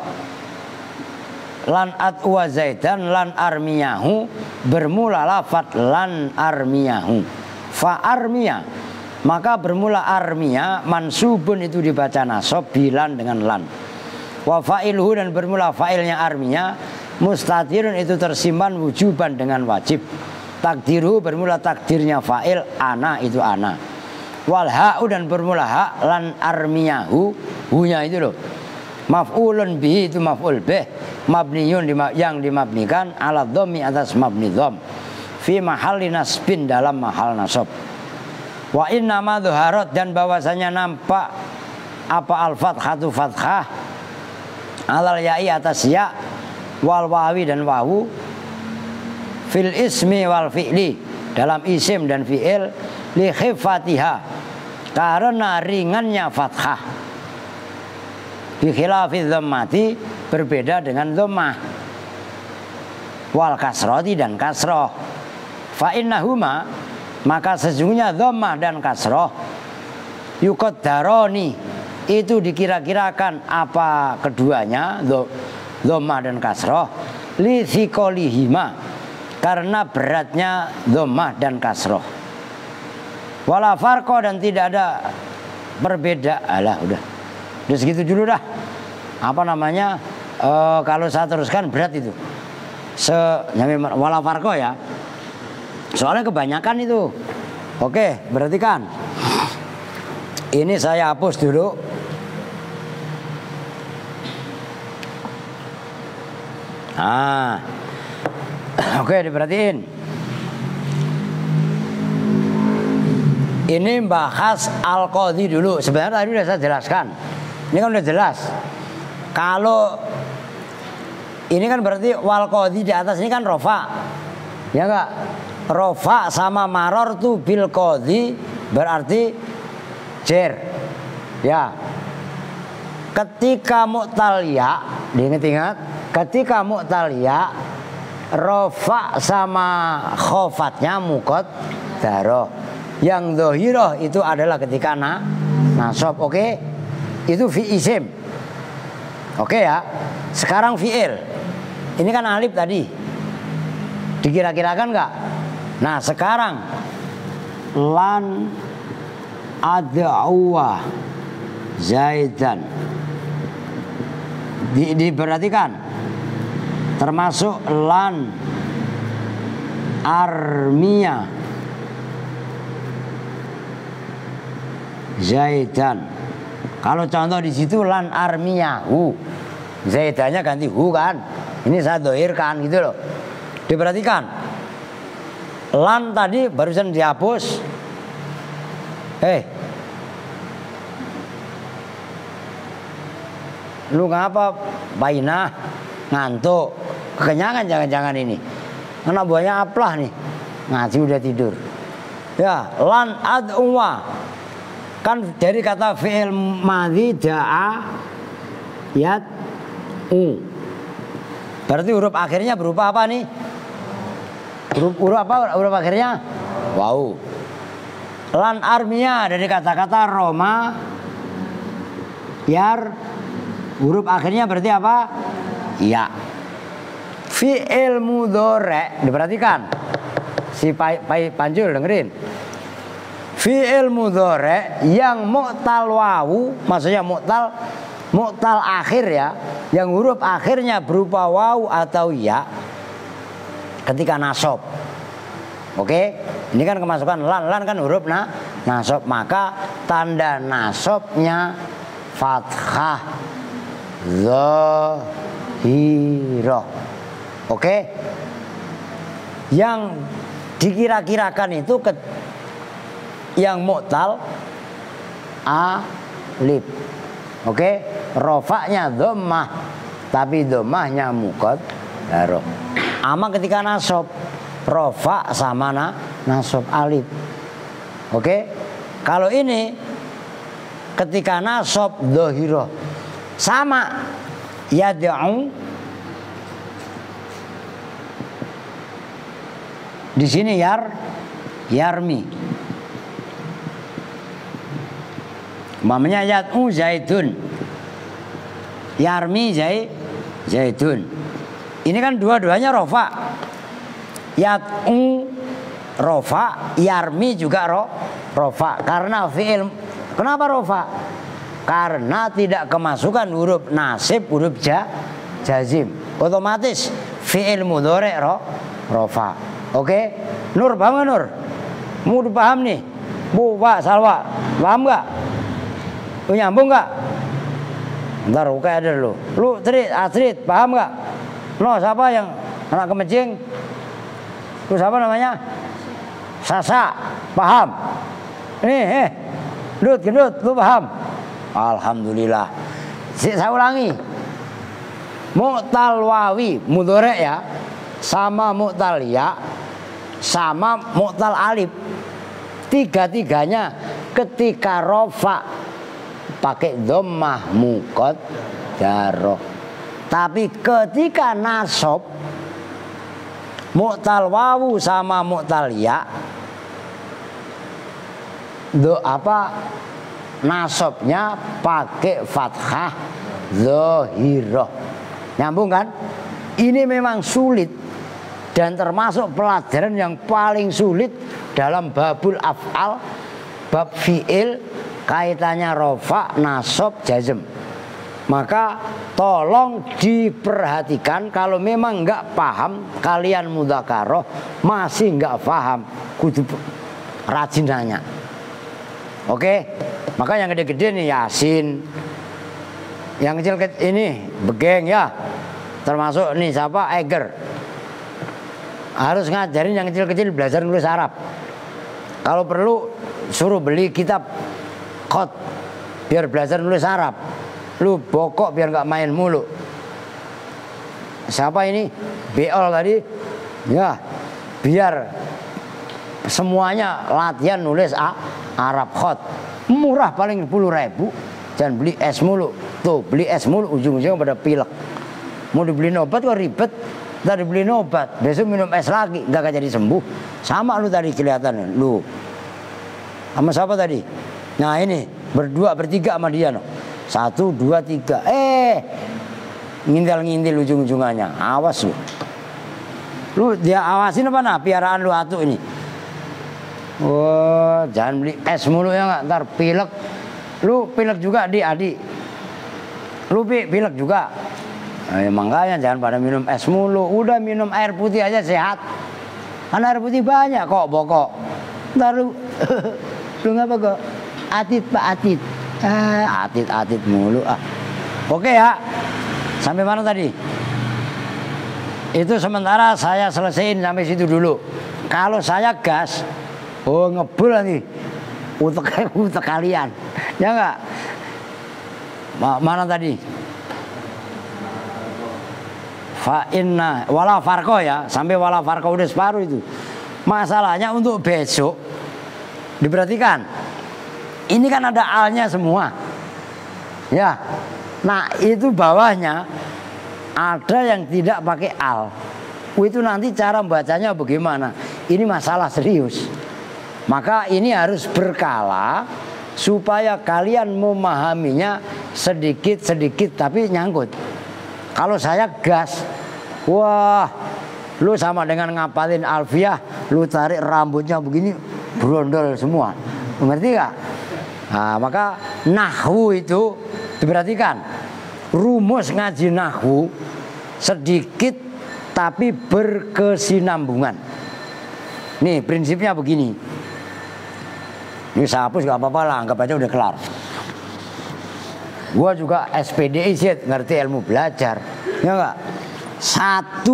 lan at'uwa zaidan lan armiyahu bermula lafaz lan armiyahu. Fa armiyah maka bermula armiyah mansubun itu dibaca nasab bilan dengan lan. Wa fa'iluhu dan bermula fa'ilnya armiyah mustatirun itu tersimpan wujuban dengan wajib. Takdiruhu bermula takdirnya fa'il ana itu ana. Wal ha'u dan bermula ha lan armiyahu hunya itu loh. Maf'ulun bihi itu maf'ul bih mabniyun yang dimabnikan ala dhammi atas mabni dhamm fi mahalli nasbin dalam mahal nasab. Wa inna ma dhuharat dan bahwasanya nampak apa al fathatu fathah alal ya'i atas ya wal wawi dan wawu fil ismi wal fi'li dalam isim dan fi'il li khifatiha karena ringannya fathah bi khilafi dhammati berbeda dengan dhammah wal kasrati dan kasroh. Fa innahuma maka sesungguhnya dhammah dan kasroh yuqaddaroni itu dikira-kirakan apa keduanya, dhammah dan kasroh, li thiqalihima, karena beratnya dhammah dan kasroh. Wala farqa, dan tidak ada perbedaan. Alah udah segitu dulu dah. Apa namanya, kalau saya teruskan berat itu wala farqa ya, soalnya kebanyakan itu. Oke, berarti kan ini saya hapus dulu. Oke, diperhatiin. Ini bahas al-qadhi dulu. Sebenarnya tadi sudah saya jelaskan. Ini kan udah jelas. Kalau ini kan berarti wal qadhi di atas ini kan rofa. Ya enggak? Rofa sama maror tuh bil qadhi berarti jer. Ya. Ketika mu'tal ya, diingat-ingat, ketika mu'tal ya, rofa sama khofatnya mukot daroh. Yang dhohiroh itu adalah ketika nasab. Oke? Itu fi isim. Oke ya. Sekarang fi'il. Ini kan alif tadi. Dikira-kirakan enggak? Nah, sekarang lan ad'uwa Zaidan. Diperhatikan. Termasuk lan armiya Zaidan. Kalau contoh di situ lan armiya Zaidannya ganti kan. Ini saya dohirkan gitu loh. Diperhatikan. Lan tadi barusan dihapus. Lu ngapa bainah ngantuk, kekenyangan jangan-jangan ini. Anak buahnya aplah nih, ngaji udah tidur. Ya, lan ad'uwa kan dari kata fi'il madhi da'a yad berarti huruf akhirnya berupa apa nih? Huruf apa huruf akhirnya? Wow. Lan armiya dari kata-kata Roma yar, huruf akhirnya berarti apa? Ya. Fi'il mudhari, diperhatikan. Si Panjul dengerin. Fi'il mudhari yang mu'tal wawu, maksudnya mu'tal akhir ya, yang huruf akhirnya berupa wawu atau ya ketika nasab. Oke, ini kan kemasukan lan kan huruf nasab, maka tanda nasabnya fathah dhahirah. Oke, yang dikira-kirakan itu yang mu'tal alif. Oke, rofaknya dhammah, tapi dhammahnya muqaddarah. Ama ketika nasab, rofa sama nasab alif. Oke, kalau ini ketika nasab dhahirah sama yad'u. Di sini yarmi. Mamanya yad'u zaidun, yarmi zaidun. Ini kan dua-duanya rofa. Yad'u rofa, yarmi juga rofa. Karena fi'il. Kenapa rofa? Karena tidak kemasukan huruf nasib, huruf jazim. Otomatis fi'il mudhari rofa. Oke? Nur, paham gak Nur? Mau dipaham nih? Bu, Pak, Salwa, paham gak? Lu nyambung gak? Ntar oke ada lu. Lu Astrid, paham gak? No, siapa yang anak kemejing? Lu siapa namanya? Sasa, paham? Nih, gendut, lu paham? Alhamdulillah. Saya ulangi. Mu'tal wawi, mudhari ya, sama mu'tal ya, sama mu'tal alif. Tiga-tiganya ketika rofa pakai dhammah muqaddarah. Tapi ketika nasab mu'tal wawu sama mu'tal ya nasabnya pakai fathah dhahirah. Nyambung kan? Ini memang sulit dan termasuk pelajaran yang paling sulit dalam babul af'al, bab fi'il, kaitannya rofa, nasab, jazm. Maka tolong diperhatikan, kalau memang nggak paham kalian mudzakarah, masih nggak paham, kudu rajin nanya. Oke? Maka yang gede-gede nih Yasin, yang kecil ini Begeng ya, termasuk nih siapa, Eger, harus ngajarin yang kecil-kecil belajar nulis Arab. Kalau perlu suruh beli kitab Qot biar belajar nulis Arab. Lu bokok biar nggak main mulu. Siapa ini? Beol tadi. Ya, biar semuanya latihan nulis Arab Qot. Murah, paling 10.000. Jangan beli es mulu. Tuh, beli es mulu ujung-ujungnya pada pilek. Mau dibeliin obat kok ribet. Tadi beliin obat, besok minum es lagi, nggak akan jadi sembuh. Sama lu tadi kelihatan, lu sama siapa tadi? Nah ini berdua bertiga sama dia, no. 1, 2, 3. Ngintil-ngintil ujung-ujungannya. Awas lu. Lu dia awasin apa nah piaraan lu atu ini. Wah, jangan beli es mulu ya nggak, ntar pilek. Lu pilek juga adik. Lu pilek juga. Makanya jangan pada minum es mulu. Udah minum air putih aja sehat. Kan air putih banyak kok bokok. Ntar lu ngapa kok? Atit pak atit. Atit mulu ah. Oke ya. Sampai mana tadi? Itu sementara saya selesaiin sampai situ dulu. Kalau saya gas, ngebul nanti utek kalian. Ya enggak? Mana tadi? Fa inna wala farqo ya, sampai wala farqo udah separuh itu. Masalahnya untuk besok diperhatikan. Ini kan ada alnya semua. Ya. Nah, itu bawahnya ada yang tidak pakai al. Itu nanti cara bacanya bagaimana? Ini masalah serius. Maka ini harus berkala supaya kalian memahaminya sedikit-sedikit tapi nyangkut. Kalau saya gas, wah, lu sama dengan ngapalin alfiah, lu tarik rambutnya begini, brondol semua. Mengerti gak? Nah, maka nahwu itu diperhatikan. Rumus ngaji nahwu sedikit tapi berkesinambungan. Nih prinsipnya begini. Ini saya hapus gak apa-apa lah, anggap aja udah kelar. Gua juga SPDI sih, ngerti ilmu belajar. Ya enggak? 1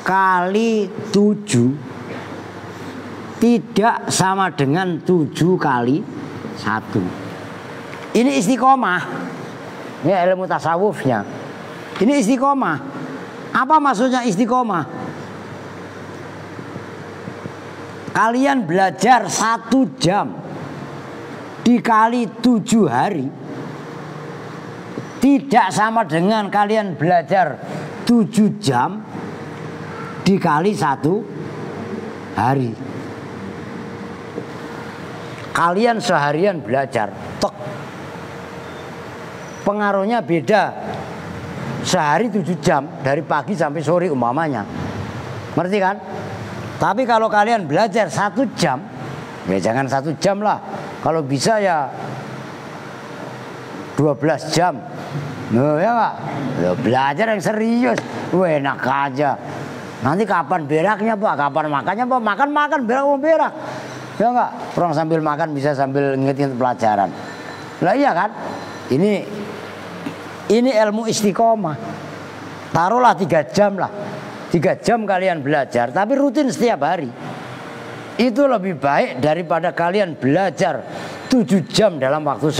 kali 7 tidak sama dengan 7 kali 1. Ini istiqomah. Ini ilmu tasawufnya. Ini istiqomah. Apa maksudnya istiqomah? Kalian belajar 1 jam dikali 7 hari tidak sama dengan kalian belajar 7 jam dikali 1 hari. Kalian seharian belajar, tek, pengaruhnya beda. Sehari 7 jam dari pagi sampai sore umpamanya. Ngerti kan? Tapi kalau kalian belajar 1 jam, ya jangan 1 jam lah. Kalau bisa ya 12 jam. Loh, ya Pak? Loh, belajar yang serius. Enak aja. Nanti kapan beraknya Pak? Kapan makannya Pak? Makan berak mau berak. Ya enggak? Orang sambil makan bisa sambil nginget pelajaran. Lah iya kan? Ini ilmu istiqomah. Taruhlah 3 jam lah. 3 jam kalian belajar, tapi rutin setiap hari. Itu lebih baik daripada kalian belajar 7 jam dalam waktu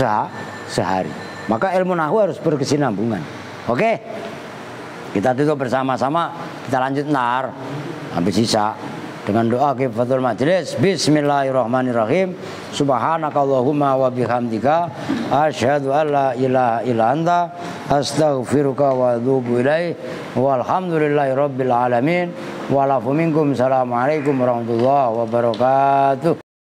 sehari. Maka ilmu nahwu harus berkesinambungan. Oke? Kita tutup bersama-sama. Kita lanjut ntar habis sisa dengan doa kifatul majelis. Bismillahirrahmanirrahim. Subhanakallahumma wa bihamdika asyhadu an la ilaha illa anta astaghfiruka wa atubu ilaik. Walhamdulillahirabbil alamin. Wa lafu minkum. Assalamualaikum warahmatullahi wabarakatuh.